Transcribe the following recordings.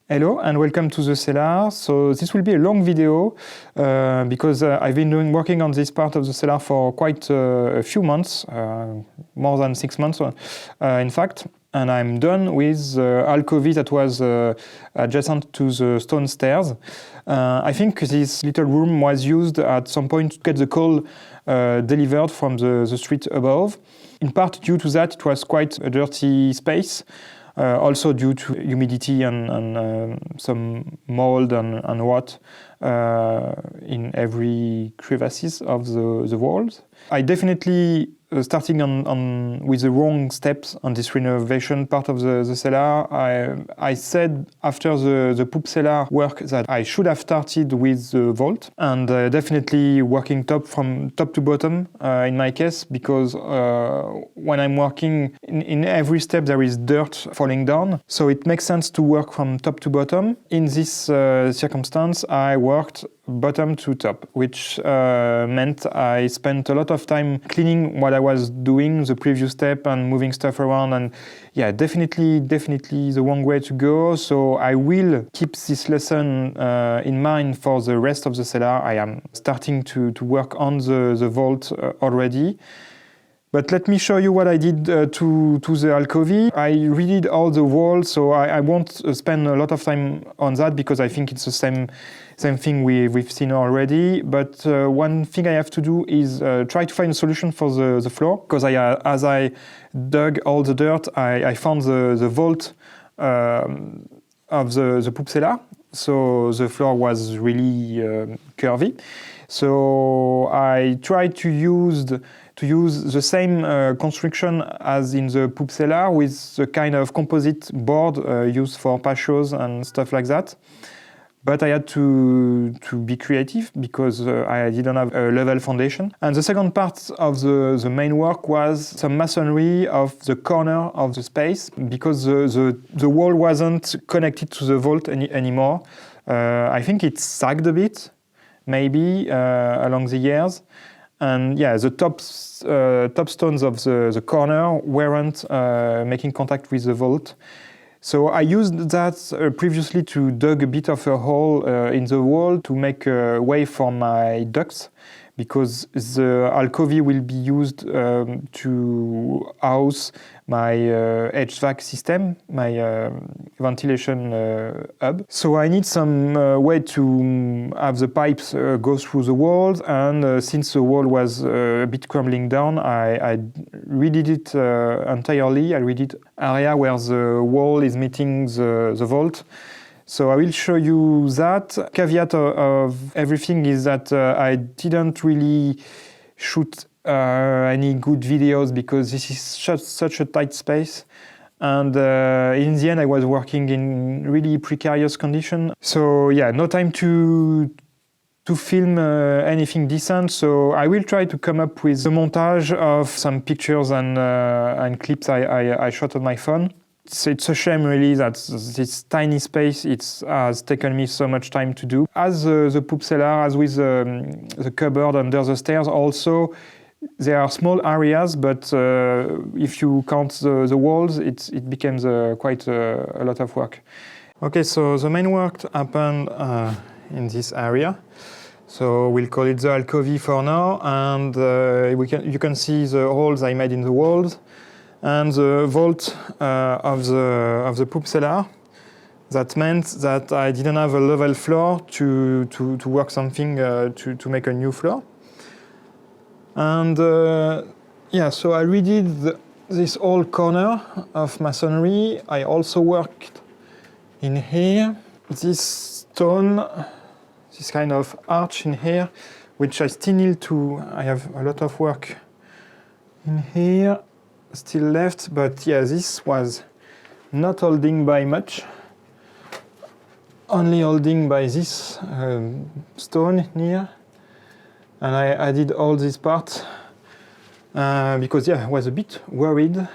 Hello and welcome to the Cellar. So this will be a long video because I've been working on this part of the Cellar for quite a few months, more than 6 months in fact. And I'm done with Alcove that was adjacent to the stone stairs. I think this little room was used at some point to get the coal delivered from the street above. In part due to that, it was quite a dirty space. Also due to humidity and some mold and rot in every crevices of the walls. I definitely starting with the wrong steps on this renovation part of the cellar. I said after the poop cellar work that I should have started with the vault and definitely working from top to bottom in my case, because when I'm working in every step there is dirt falling down, so it makes sense to work from top to bottom. In this circumstance I worked bottom to top, which meant I spent a lot of time cleaning what I was doing, the previous step, and moving stuff around. And yeah, definitely the wrong way to go. So I will keep this lesson in mind for the rest of the cellar. I am starting to work on the vault already. But let me show you what I did to the Alcove. I redid all the walls, so I won't spend a lot of time on that because I think it's the same thing we've seen already. But one thing I have to do is try to find a solution for the floor, because as I dug all the dirt, I found the vault of the poop cellar. So the floor was really curvy. So I tried to use the same construction as in the poop cellar, with the kind of composite board used for patios and stuff like that. But I had to be creative because I didn't have a level foundation. And the second part of the main work was some masonry of the corner of the space, because the wall wasn't connected to the vault anymore. I think it sagged a bit, maybe along the years. And yeah, the top stones of the corner weren't making contact with the vault. So I used that previously to dig a bit of a hole in the wall to make a way for my ducts, because the Alcove will be used to house my HVAC system, my ventilation hub. So I need some way to have the pipes go through the walls, and since the wall was a bit crumbling down, I redid it entirely. I redid area where the wall is meeting the vault. So I will show you that. Caveat of everything is that I didn't really shoot any good videos because this is such a tight space. And in the end I was working in really precarious conditions. So yeah, no time to film anything decent. So I will try to come up with a montage of some pictures and clips I shot on my phone. It's a shame really that this tiny space has taken me so much time to do. As the poop cellar, as with the cupboard under the stairs also, there are small areas, but if you count the walls, it becomes quite a lot of work. Okay, so the main work happened in this area. So we'll call it the Alcove for now, and you can see the holes I made in the walls and the vault of the poop cellar. That meant that I didn't have a level floor to work something to make a new floor. And yeah, so I redid this whole corner of masonry. I also worked in here. This stone, this kind of arch in here, which I still need to, I have a lot of work in here still left, but yeah, this was not holding by much, only holding by this stone here. And I did all this part because yeah, I was a bit worried.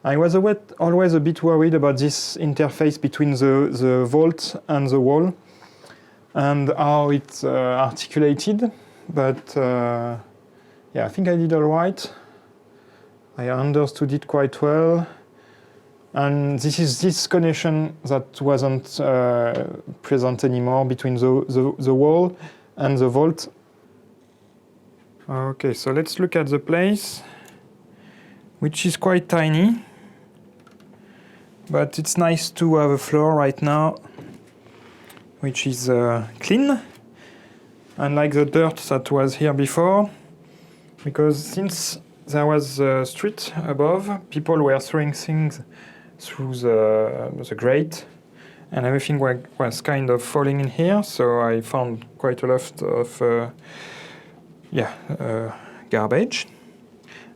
I was always a bit worried about this interface between the vault and the wall and how it's articulated, but yeah, I think I did all right. I understood it quite well. And this is this connection that wasn't present anymore between the wall and the vault. Okay, so let's look at the place, which is quite tiny, but it's nice to have a floor right now, which is clean, unlike the dirt that was here before, because since there was a street above, people were throwing things through the grate, and everything was kind of falling in here, so I found quite a lot of garbage.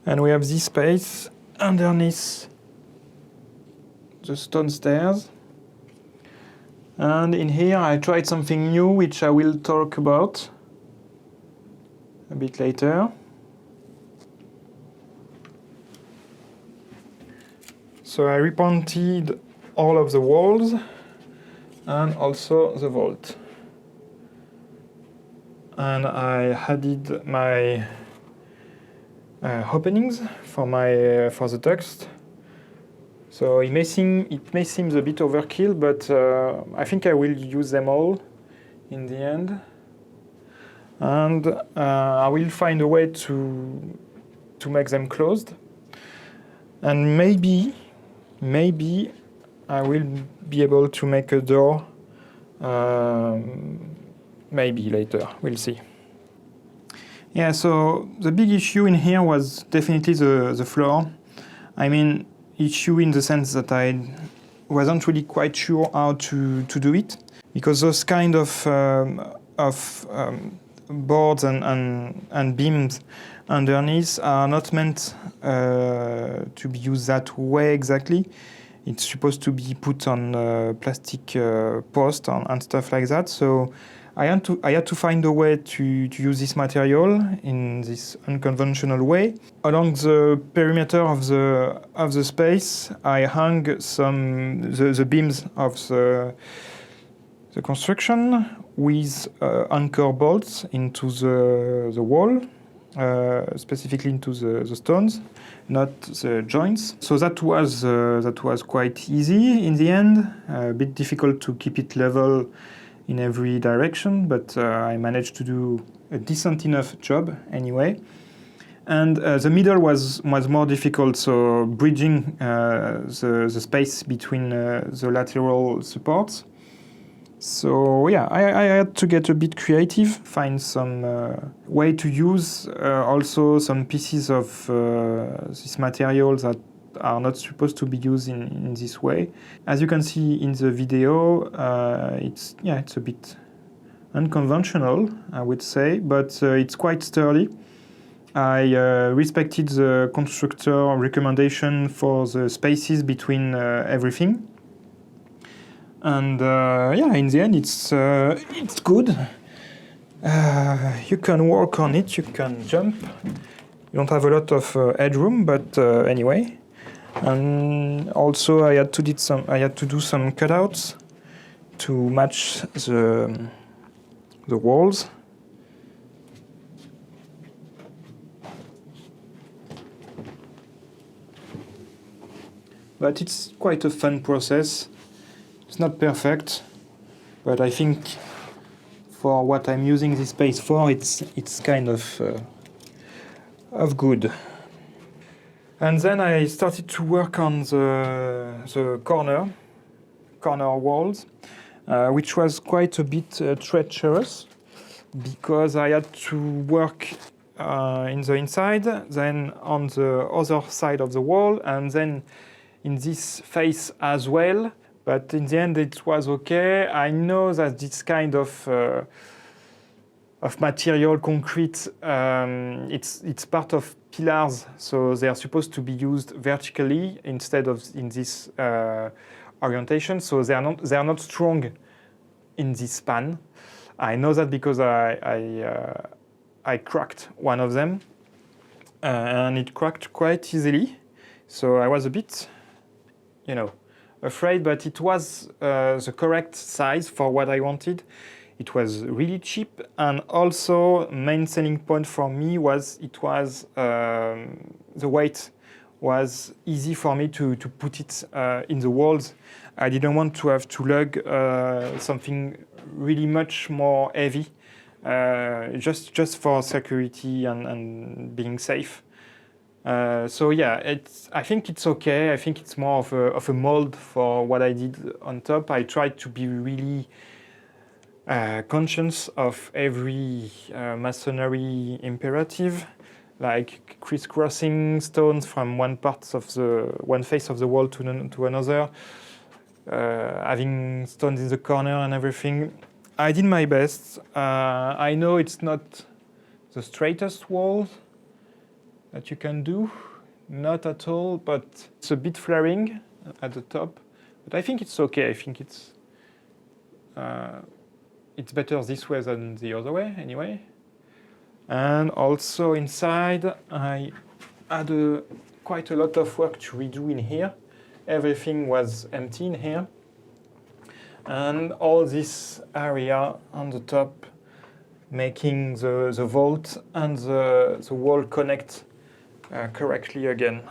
And we have this space underneath the stone stairs. And in here I tried something new, which I will talk about a bit later. So I repainted all of the walls and also the vault. And I added my openings for the text. So it may seem a bit overkill, but I think I will use them all in the end. And I will find a way to make them closed. And maybe I will be able to make a door. Maybe later, we'll see. Yeah, so the big issue in here was definitely the floor. I mean, issue in the sense that I wasn't really quite sure how to do it, because those kind of boards and beams underneath are not meant to be used that way exactly. It's supposed to be put on plastic post and stuff like that. So I had to find a way to use this material in this unconventional way. Along the perimeter of the space, I hung the beams of the construction with anchor bolts into the wall, specifically into the stones, not the joints. So that was quite easy in the end. A bit difficult to keep it level in every direction, but I managed to do a decent enough job anyway. And the middle was more difficult, so bridging the space between the lateral supports. So yeah, I had to get a bit creative, find some way to use also some pieces of this material that are not supposed to be used in this way. As you can see in the video, it's a bit unconventional, I would say, but it's quite sturdy. I respected the constructor recommendation for the spaces between everything. And in the end, it's good. You can work on it, you can jump. You don't have a lot of headroom, but anyway. And also, I had to do some cutouts to match the walls. But it's quite a fun process. It's not perfect, but I think for what I'm using this space for, it's kind of good. And then I started to work on the corner walls, which was quite a bit treacherous, because I had to work in the inside, then on the other side of the wall, and then in this face as well. But in the end, it was okay. I know that this kind of material, concrete, it's part of pillars, so they are supposed to be used vertically instead of in this orientation. So they are not strong in this span. I know that because I cracked one of them, and it cracked quite easily. So I was a bit, afraid, but it was the correct size for what I wanted. It was really cheap, and also main selling point for me was the weight was easy for me to put it in the walls. I didn't want to have to lug something really much more heavy, just for security and being safe. So yeah, I think it's okay. I think it's more of a mold for what I did on top. I tried to be really conscious of every masonry imperative, like crisscrossing stones from one face of the wall to another, having stones in the corner and everything. I did my best. I know it's not the straightest wall that you can do, not at all, but it's a bit flaring at the top. But I think it's okay. I think it's better this way than the other way, anyway. And also inside, I had quite a lot of work to redo in here. Everything was empty in here. And all this area on the top, making the vault and the wall connect correctly again.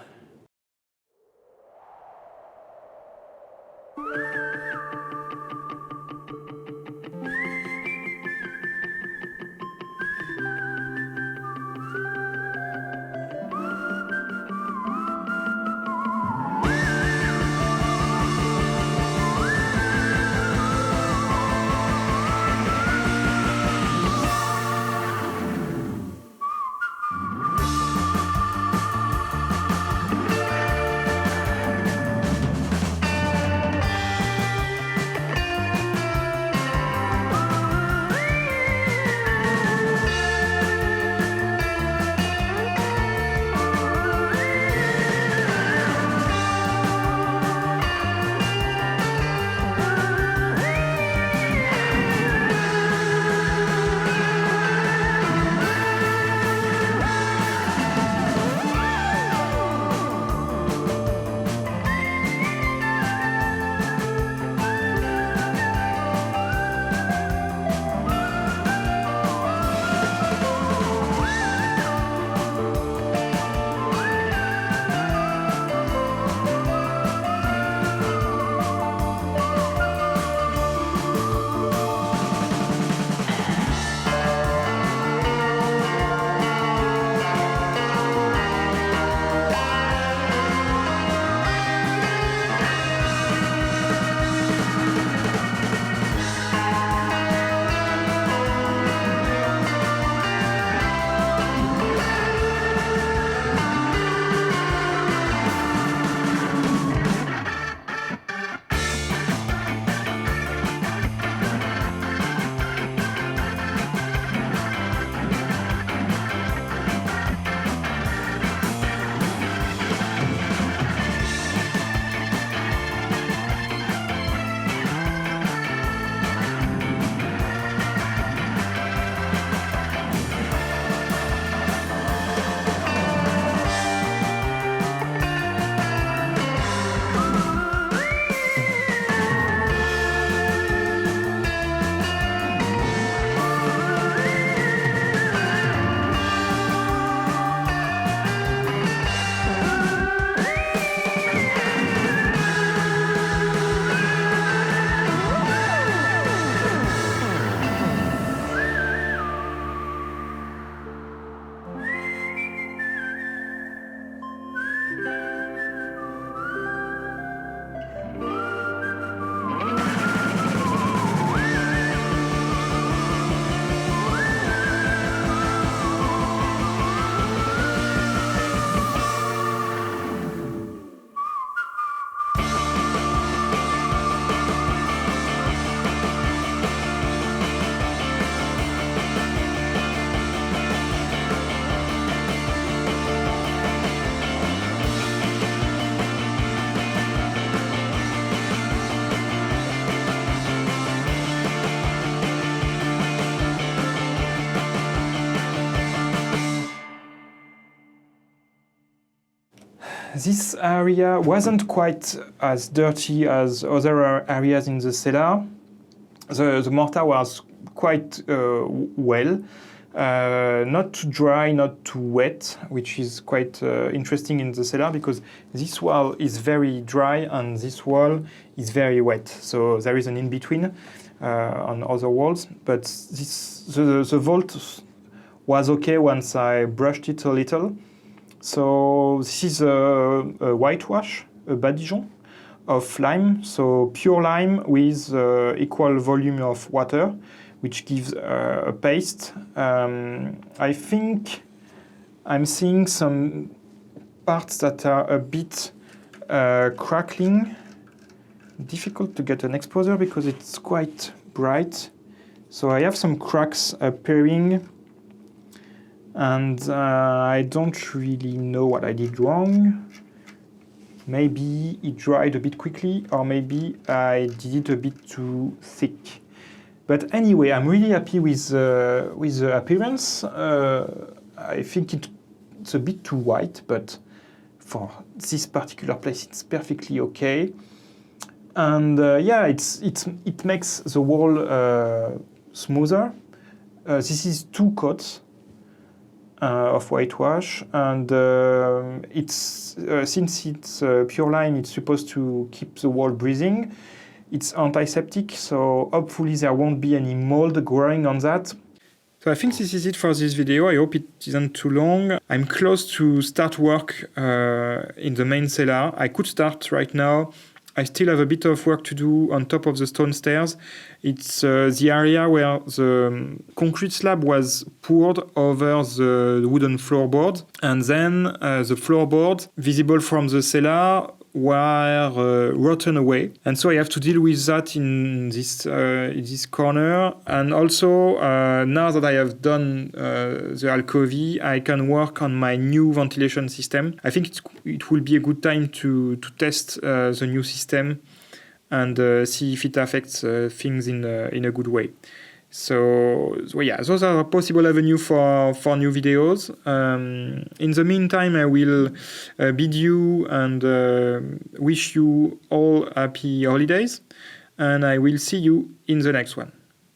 This area wasn't quite as dirty as other areas in the cellar. The mortar was quite well, not too dry, not too wet, which is quite interesting in the cellar because this wall is very dry and this wall is very wet. So there is an in-between on other walls, but the vault was okay once I brushed it a little. So this is a whitewash, a badigeon of lime, so pure lime with equal volume of water, which gives a paste. I think I'm seeing some parts that are a bit crackling. Difficult to get an exposure because it's quite bright. So I have some cracks appearing, and I don't really know what I did wrong. Maybe it dried a bit quickly, or maybe I did it a bit too thick. But anyway, I'm really happy with the appearance. I think it's a bit too white, but for this particular place, it's perfectly okay. And yeah, it makes the wall smoother. This is 2 coats of whitewash, and it's since it's pure lime, it's supposed to keep the wall breathing. It's antiseptic, so hopefully there won't be any mold growing on that. So I think this is it for this video. I hope it isn't too long. I'm close to start work in the main cellar. I could start right now. I still have a bit of work to do on top of the stone stairs. It's the area where the concrete slab was poured over the wooden floorboard, and then the floorboard visible from the cellar were rotten away, and so I have to deal with that in this corner. And also now that I have done the alcove, I can work on my new ventilation system. I think it will be a good time to test the new system and see if it affects things in a good way. So yeah, those are a possible avenue for new videos. In the meantime, I will bid you and wish you all happy holidays, and I will see you in the next one.